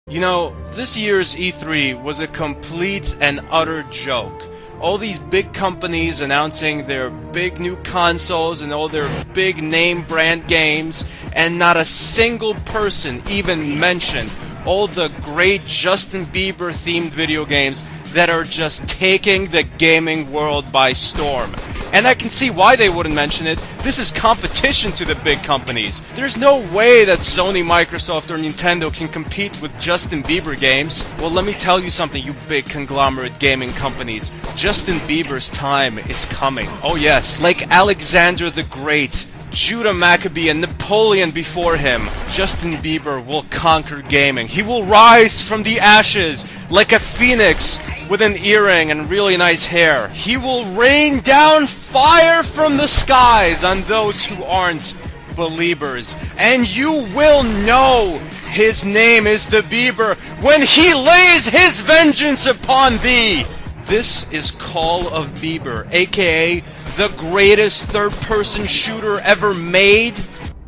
You know, this year's E3 was a complete and utter joke. All these big companies announcing their big new consoles and all their big name brand games, and not a single person even mentioned all the great Justin Bieber themed video games that are just taking the gaming world by storm. And I can see why they wouldn't mention it. This is competition to the big companies. There's no way that Sony, Microsoft, or Nintendo can compete with Justin Bieber games. Well, let me tell you something, you big conglomerate gaming companies. Justin Bieber's time is coming. Oh yes, like Alexander the Great, Judah Maccabee, and Napoleon before him, Justin Bieber will conquer gaming. He will rise from the ashes like a phoenix with an earring and really nice hair. He will rain down fire from the skies on those who aren't believers. And you will know his name is the Bieber when he lays his vengeance upon thee. This is Call of Bieber, aka the greatest third-person shooter ever made.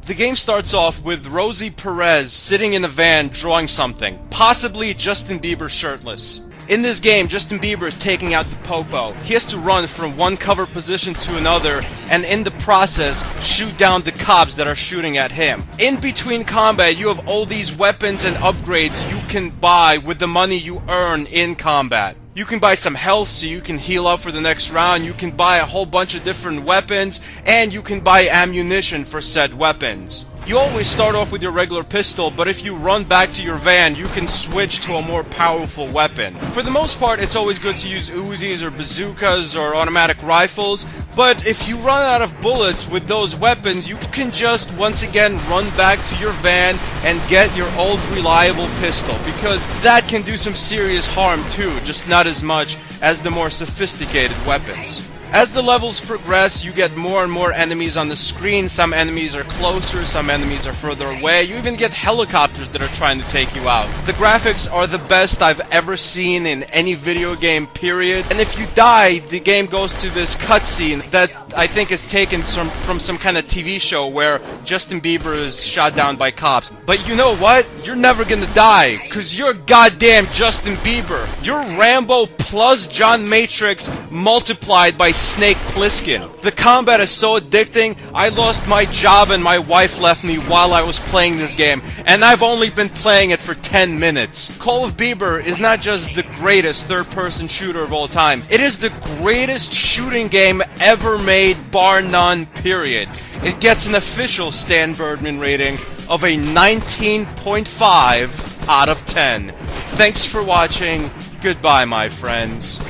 The game starts off with Rosie Perez sitting in a van drawing something, possibly Justin Bieber shirtless. In this game, Justin Bieber is taking out the popo. He has to run from one cover position to another, and in the process, shoot down the cops that are shooting at him. In between combat, you have all these weapons and upgrades you can buy with the money you earn in combat. You can buy some health so you can heal up for the next round, you can buy a whole bunch of different weapons, and you can buy ammunition for said weapons. You always start off with your regular pistol, but if you run back to your van, you can switch to a more powerful weapon. For the most part, it's always good to use Uzis or bazookas or automatic rifles, but if you run out of bullets with those weapons, you can just once again run back to your van and get your old reliable pistol, because that can do some serious harm too, just not as much as the more sophisticated weapons. As the levels progress, you get more and more enemies on the screen. Some enemies are closer, some enemies are further away. You even get helicopters that are trying to take you out. The graphics are the best I've ever seen in any video game, period. And if you die, the game goes to this cutscene that I think is taken from some kind of TV show where Justin Bieber is shot down by cops. But you know what? You're never gonna die, cause you're goddamn Justin Bieber. You're Rambo plus John Matrix multiplied by Snake Plissken. The combat is so addicting, I lost my job and my wife left me while I was playing this game, and I've only been playing it for 10 minutes. Call of Bieber is not just the greatest third-person shooter of all time, it is the greatest shooting game ever made, bar none, period. It gets an official Stanburdman rating of a 19.5 out of 10. Thanks for watching, goodbye my friends.